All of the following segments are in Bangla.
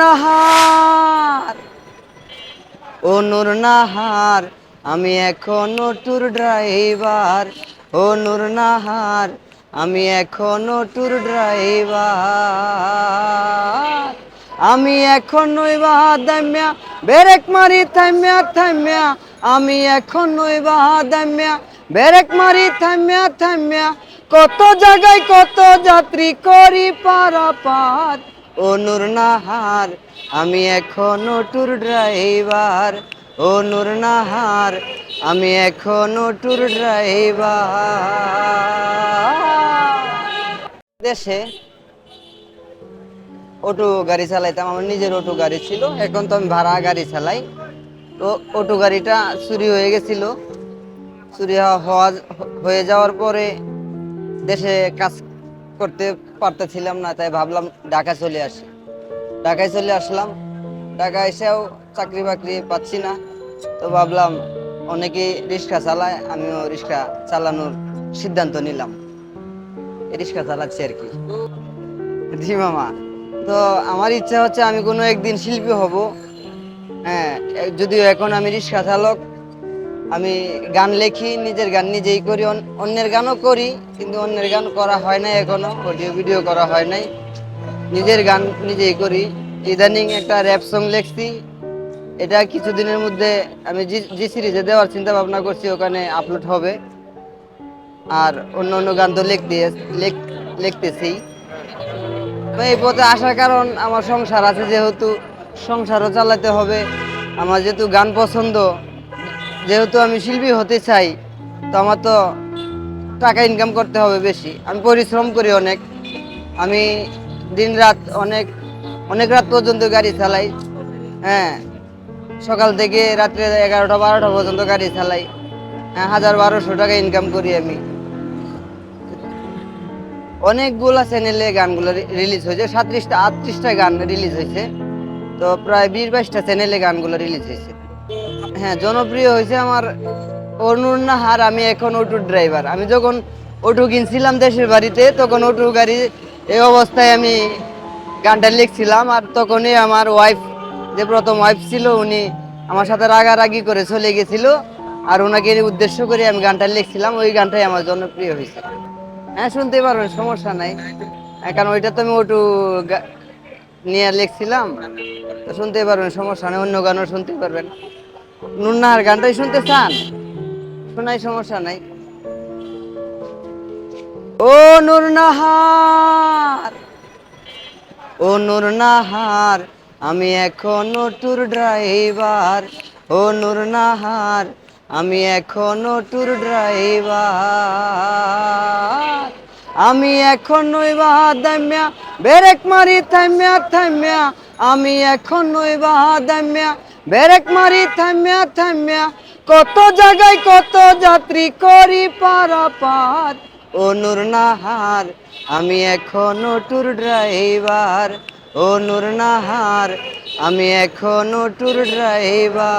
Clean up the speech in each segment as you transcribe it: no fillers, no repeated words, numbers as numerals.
নাহার, ও নূর নাহার, আমি এখনো ট্যুর ড্রাইভার। ও নূর নাহার, আমি এখনো ট্যুর ড্রাইভার। আমি এখনোই বাদাম্যা বেরেক মারি থাম্যা থাম্যা। আমি এখনোই বাদাম্যা বেরেক মারি থাম্যা থাম্যা। কত জায়গায় কত যাত্রী করি পারাপার। ও নূর নাহার, আমি এখনো ট্যুর ড্রাইভার। ও নূর নাহার, আমি এখনো ট্যুর ড্রাইভার। দেশে অটো গাড়ি চালাইতাম, আমার নিজের অটো গাড়ি ছিল। এখন তো আমি ভাড়া গাড়ি চালাই। তো অটো গাড়িটা চুরি হয়ে গেছিল। চুরি হয়ে যাওয়ার পরে দেশে কাজ করতে পারতেছিলাম না, তাই ভাবলাম ঢাকা চলে আসি। ঢাকায় চলে আসলাম। ঢাকা এসেও চাকরি বাকরি পাচ্ছি না। তো ভাবলাম অনেকেই রিক্সা চালায়, আমিও রিক্সা চালানোর সিদ্ধান্ত নিলাম। রিক্সা চালাচ্ছি আর কি। জি মামা। তো আমার ইচ্ছা হচ্ছে আমি কোনো একদিন শিল্পী হব। হ্যাঁ, যদিও এখন আমি রিক্সা চালক। আমি গান লেখি, নিজের গান নিজেই করি, অন্যের গানও করি, কিন্তু অন্যের গান করা হয় নাই এখনো, অডিও ভিডিও করা হয় নাই। নিজের গান নিজেই করি। ইদানিং একটা র্যাপ সং লেখছি, এটা কিছুদিনের মধ্যে আমি জি সিরিজে দেওয়ার চিন্তা ভাবনা করছি, ওখানে আপলোড হবে। আর অন্য অন্য গান তো লিখতেছি। এই পথে আসার কারণ আমার সংসার আছে, যেহেতু সংসারও চালাতে হবে। আমার যেহেতু গান পছন্দ, যেহেতু আমি শিল্পী হতে চাই, তো আমার তো টাকা ইনকাম করতে হবে বেশি। আমি পরিশ্রম করি অনেক। আমি দিন রাত অনেক অনেক রাত পর্যন্ত গাড়ি চালাই। হ্যাঁ, সকাল থেকে রাত্রে 11টা 12টা পর্যন্ত গাড়ি চালাই। হ্যাঁ, 1000-1200 টাকা ইনকাম করি আমি। অনেকগুলা চ্যানেলে গানগুলো রিলিজ হয়েছে, 37-38টা গান রিলিজ হয়েছে। তো প্রায় 20-22টা চ্যানেলে গানগুলো রিলিজ হয়েছে। হ্যাঁ, জনপ্রিয় হয়েছে আমার ও নূর নাহার, আমি এখন অটো ড্রাইভার। আমি যখন অটো কিনছিলাম দেশের বাড়িতে, তখন অটো গাড়ি এই অবস্থায় আমি গানটা লিখছিলাম। আর তখনই আমার ওয়াইফ, যে প্রথম ওয়াইফ ছিল, উনি আমার সাথে রাগারাগি করে চলে গেছিল। আর ওনাকে উদ্দেশ্য করে আমি গানটা লিখছিলাম। ওই গানটাই আমার জনপ্রিয় হয়েছে। হ্যাঁ, শুনতে পারবেন, সমস্যা নাই। কারণ ওইটা তো আমি অটো নিয়ে লিখছিলাম, তো শুনতে পারবেন, সমস্যা নেই। অন্য গানও শুনতে পারবেন। নুন্নার গানটাই শুনতে চান, শোনাই, সমস্যা নাই। ও নূর নাহার, ও নূর নাহার, আমি এখনো ট্যুর ড্রাইভার। ও নূর নাহার, আমি এখনো ট্যুর ড্রাইভার। আমি এখনোই বাদাম্যা বেরেক মারি থাম্যা থাম্যা। আমি এখনোই বাদাম্যা বেরেক মারি থাম্যা থাম্যা। কত জায়গায় কত যাত্রী করি পারাপার। ও নূর নাহার, আমি এখনো ট্যুর ড্রাইভার। ও নূর নাহার, আমি এখনো ট্যুর ড্রাইভার।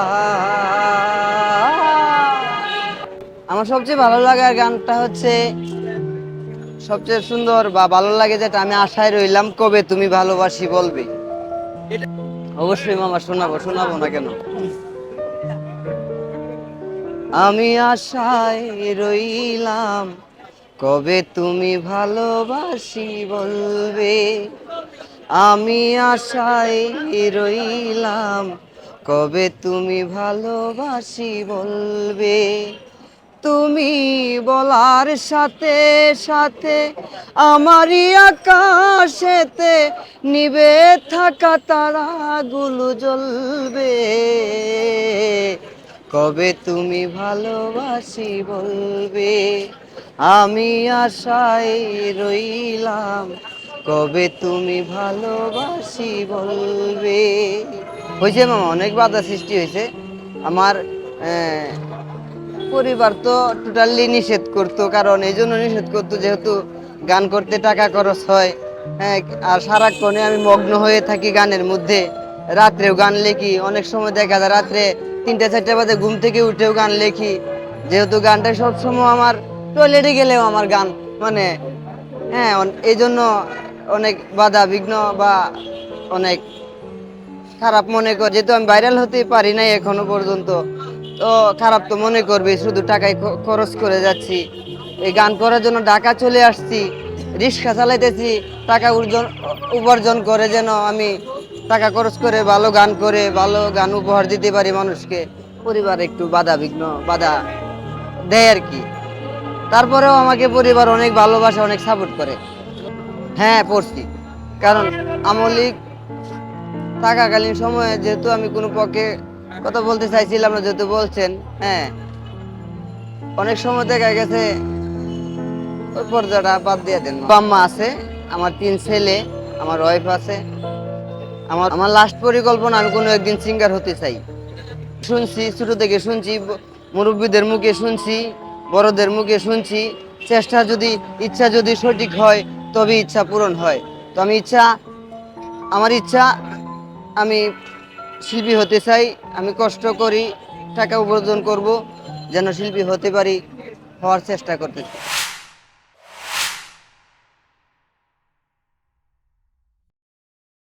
আমার সবচেয়ে ভালো লাগার গানটা হচ্ছে, সবচেয়ে সুন্দর বা ভালো লাগে যেটা, আমি আশায় রইলাম কবে তুমি ভালোবাসি বলবে। অবশ্যই মামা, শোনাবো, শোনাবো না কেন। আমি আশায় রইলাম কবে তুমি ভালোবাসি বলবে। আমি আশায় রইলাম কবে তুমি ভালোবাসি বলবে। তুমি বলার সাথে সাথে আমারই আকাশেতে নিবে থাকা তারাগুলো জ্বলবে। কবে তুমি ভালোবাসি বলবে। আমি আশায় রইলাম কবে তুমি ভালোবাসি বলবে। হয়েছে মামা, অনেক বাধা সৃষ্টি হয়েছে। আমার পরিবার তো টোটালি নিষেধ করতো, কারণ এই জন্য নিষেধ করতো যেহেতু গান করতে টাকা খরচ হয়। হ্যাঁ, আর সারাক্ষণে আমি মগ্ন হয়ে থাকি গানের মধ্যে। রাত্রেও গান লেখি, অনেক সময় দেখা যায় রাত্রে 3টা 4টা বাজে ঘুম থেকে উঠেও গান লেখি। যেহেতু গানটা সবসময় আমার, টয়লেটে গেলেও আমার গান, মানে, হ্যাঁ, এই জন্য অনেক বাধা বিঘ্ন বা অনেক খারাপ মনে করে, যেহেতু আমি ভাইরাল হতে পারি নাই এখনো পর্যন্ত, তো খারাপ তো মনে করবে, শুধু টাকায় খরচ করে যাচ্ছি। এই গান করার জন্য ঢাকা চলে আসছি, রিক্সা চালাইতেছি, টাকা উপার্জন করে যেন আমি টাকা খরচ করে ভালো গান করে ভালো গান উপহার দিতে পারি মানুষকে। পরিবার একটু বাধা দেয় আর কি। তারপরেও আমাকে পরিবার অনেক ভালোবাসে, অনেক সাপোর্ট করে। হ্যাঁ, পড়ছি। কারণ আমলিক থাকাকালীন সময়ে যেহেতু আমি কোনো পক্ষে কথা বলতে চাইছিলাম না, যেহেতু বলছেন, হ্যাঁ, অনেক সময় দেখা গেছে ওই পর্দাটা বাদ দিয়ে দেন। বাম্মা আছে, আমার 3 ছেলে, আমার ওয়াইফ আছে। আমার আমার লাস্ট পরিকল্পনা, আমি কোনো একদিন সিঙ্গার হতে চাই। শুনছি, ছোট থেকে শুনছি, মুরব্বীদের মুখে শুনছি, বড়দের মুখে শুনছি, চেষ্টা যদি ইচ্ছা যদি সঠিক হয় তবে ইচ্ছা পূরণ হয়। তো আমার ইচ্ছা, আমি শিল্পী হতে চাই। আমি কষ্ট করি, টাকা উপার্জন করব, যেন শিল্পী হতে পারি, হওয়ার চেষ্টা করতেছি।